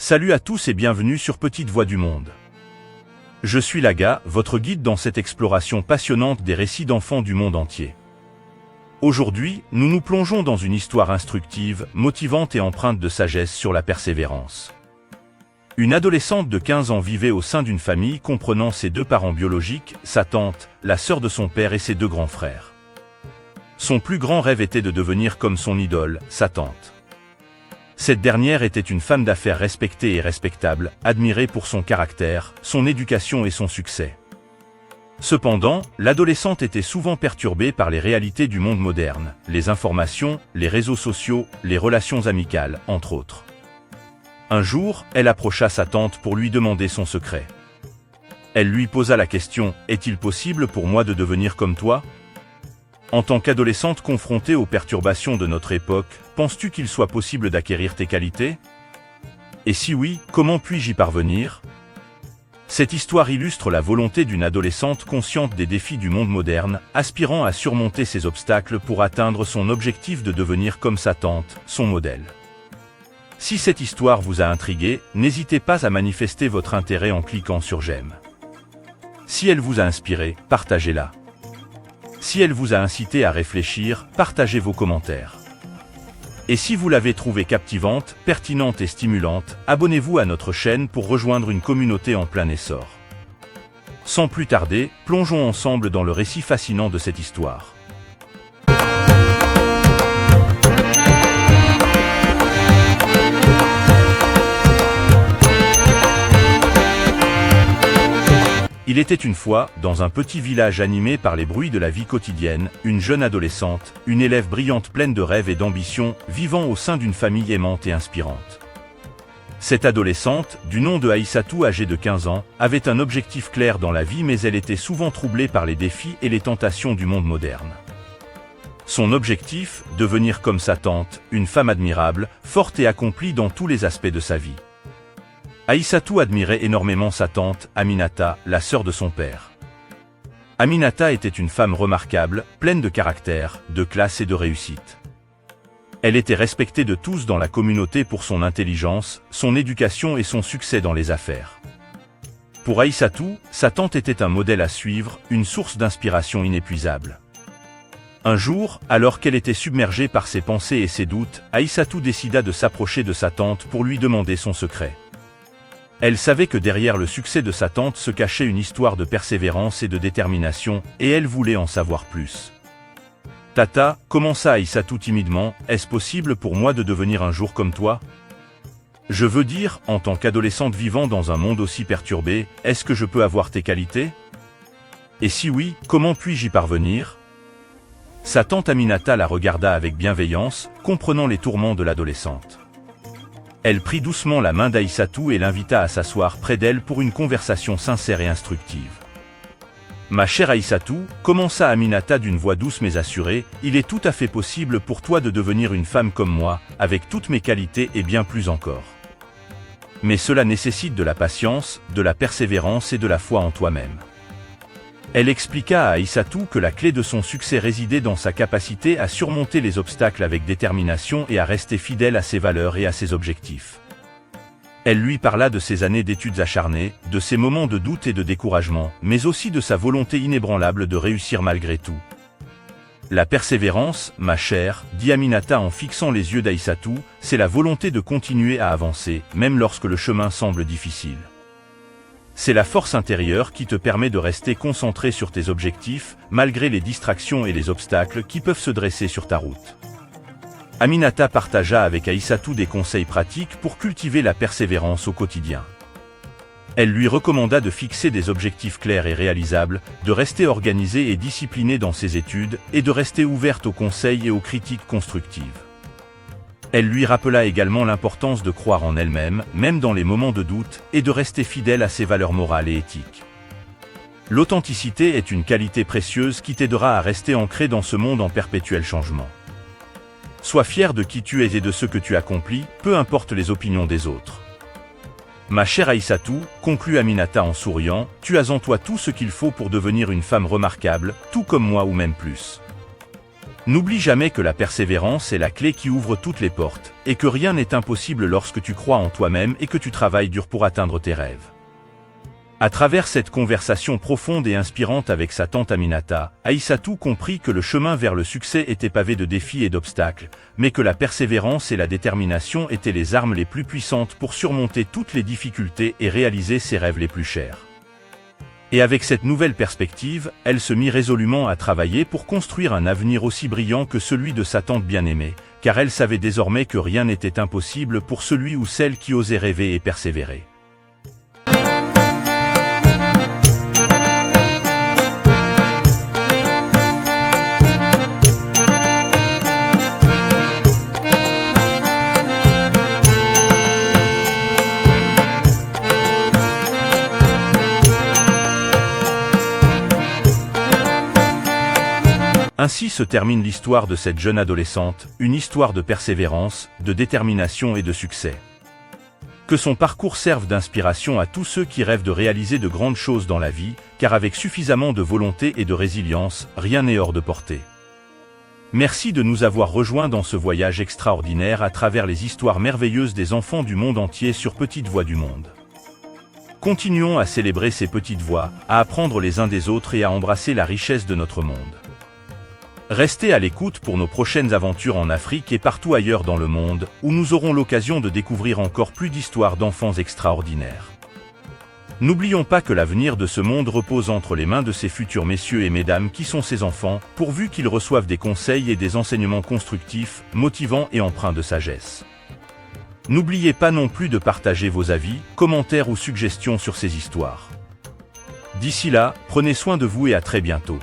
Salut à tous et bienvenue sur Petite Voix du Monde. Je suis Laga, votre guide dans cette exploration passionnante des récits d'enfants du monde entier. Aujourd'hui, nous nous plongeons dans une histoire instructive, motivante et empreinte de sagesse sur la persévérance. Une adolescente de 15 ans vivait au sein d'une famille comprenant ses deux parents biologiques, sa tante, la sœur de son père et ses deux grands frères. Son plus grand rêve était de devenir comme son idole, sa tante. Cette dernière était une femme d'affaires respectée et respectable, admirée pour son caractère, son éducation et son succès. Cependant, l'adolescente était souvent perturbée par les réalités du monde moderne, les informations, les réseaux sociaux, les relations amicales, entre autres. Un jour, elle approcha sa tante pour lui demander son secret. Elle lui posa la question « Est-il possible pour moi de devenir comme toi ?» En tant qu'adolescente confrontée aux perturbations de notre époque, penses-tu qu'il soit possible d'acquérir tes qualités? Et si oui, comment puis-je y parvenir? Cette histoire illustre la volonté d'une adolescente consciente des défis du monde moderne, aspirant à surmonter ses obstacles pour atteindre son objectif de devenir comme sa tante, son modèle. Si cette histoire vous a intrigué, n'hésitez pas à manifester votre intérêt en cliquant sur j'aime. Si elle vous a inspiré, partagez-la. Si elle vous a incité à réfléchir, partagez vos commentaires. Et si vous l'avez trouvée captivante, pertinente et stimulante, abonnez-vous à notre chaîne pour rejoindre une communauté en plein essor. Sans plus tarder, plongeons ensemble dans le récit fascinant de cette histoire. Il était une fois, dans un petit village animé par les bruits de la vie quotidienne, une jeune adolescente, une élève brillante pleine de rêves et d'ambition, vivant au sein d'une famille aimante et inspirante. Cette adolescente, du nom de Aïssatou âgée de 15 ans, avait un objectif clair dans la vie mais elle était souvent troublée par les défis et les tentations du monde moderne. Son objectif, devenir comme sa tante, une femme admirable, forte et accomplie dans tous les aspects de sa vie. Aïssatou admirait énormément sa tante, Aminata, la sœur de son père. Aminata était une femme remarquable, pleine de caractère, de classe et de réussite. Elle était respectée de tous dans la communauté pour son intelligence, son éducation et son succès dans les affaires. Pour Aïssatou, sa tante était un modèle à suivre, une source d'inspiration inépuisable. Un jour, alors qu'elle était submergée par ses pensées et ses doutes, Aïssatou décida de s'approcher de sa tante pour lui demander son secret. Elle savait que derrière le succès de sa tante se cachait une histoire de persévérance et de détermination, et elle voulait en savoir plus. « Tata » commença Aïssatou timidement, « est-ce possible pour moi de devenir un jour comme toi? Je veux dire, en tant qu'adolescente vivant dans un monde aussi perturbé, est-ce que je peux avoir tes qualités? Et si oui, comment puis-je y parvenir ?» Sa tante Aminata la regarda avec bienveillance, comprenant les tourments de l'adolescente. Elle prit doucement la main d'Aïssatou et l'invita à s'asseoir près d'elle pour une conversation sincère et instructive. « Ma chère Aïssatou » commença Aminata d'une voix douce mais assurée, « il est tout à fait possible pour toi de devenir une femme comme moi, avec toutes mes qualités et bien plus encore. Mais cela nécessite de la patience, de la persévérance et de la foi en toi-même. » Elle expliqua à Aïssatou que la clé de son succès résidait dans sa capacité à surmonter les obstacles avec détermination et à rester fidèle à ses valeurs et à ses objectifs. Elle lui parla de ses années d'études acharnées, de ses moments de doute et de découragement, mais aussi de sa volonté inébranlable de réussir malgré tout. La persévérance, ma chère, dit Aminata en fixant les yeux d'Aïssatou, c'est la volonté de continuer à avancer, même lorsque le chemin semble difficile. C'est la force intérieure qui te permet de rester concentré sur tes objectifs, malgré les distractions et les obstacles qui peuvent se dresser sur ta route. Aminata partagea avec Aïssatou des conseils pratiques pour cultiver la persévérance au quotidien. Elle lui recommanda de fixer des objectifs clairs et réalisables, de rester organisée et disciplinée dans ses études, et de rester ouverte aux conseils et aux critiques constructives. Elle lui rappela également l'importance de croire en elle-même, même dans les moments de doute, et de rester fidèle à ses valeurs morales et éthiques. L'authenticité est une qualité précieuse qui t'aidera à rester ancré dans ce monde en perpétuel changement. Sois fier de qui tu es et de ce que tu accomplis, peu importe les opinions des autres. Ma chère Aïssatou, conclut Aminata en souriant, tu as en toi tout ce qu'il faut pour devenir une femme remarquable, tout comme moi ou même plus. N'oublie jamais que la persévérance est la clé qui ouvre toutes les portes, et que rien n'est impossible lorsque tu crois en toi-même et que tu travailles dur pour atteindre tes rêves. À travers cette conversation profonde et inspirante avec sa tante Aminata, Aïssatou comprit que le chemin vers le succès était pavé de défis et d'obstacles, mais que la persévérance et la détermination étaient les armes les plus puissantes pour surmonter toutes les difficultés et réaliser ses rêves les plus chers. Et avec cette nouvelle perspective, elle se mit résolument à travailler pour construire un avenir aussi brillant que celui de sa tante bien-aimée, car elle savait désormais que rien n'était impossible pour celui ou celle qui osait rêver et persévérer. Ainsi se termine l'histoire de cette jeune adolescente, une histoire de persévérance, de détermination et de succès. Que son parcours serve d'inspiration à tous ceux qui rêvent de réaliser de grandes choses dans la vie, car avec suffisamment de volonté et de résilience, rien n'est hors de portée. Merci de nous avoir rejoints dans ce voyage extraordinaire à travers les histoires merveilleuses des enfants du monde entier sur Petites Voix du Monde. Continuons à célébrer ces petites voix, à apprendre les uns des autres et à embrasser la richesse de notre monde. Restez à l'écoute pour nos prochaines aventures en Afrique et partout ailleurs dans le monde, où nous aurons l'occasion de découvrir encore plus d'histoires d'enfants extraordinaires. N'oublions pas que l'avenir de ce monde repose entre les mains de ces futurs messieurs et mesdames qui sont ces enfants, pourvu qu'ils reçoivent des conseils et des enseignements constructifs, motivants et empreints de sagesse. N'oubliez pas non plus de partager vos avis, commentaires ou suggestions sur ces histoires. D'ici là, prenez soin de vous et à très bientôt.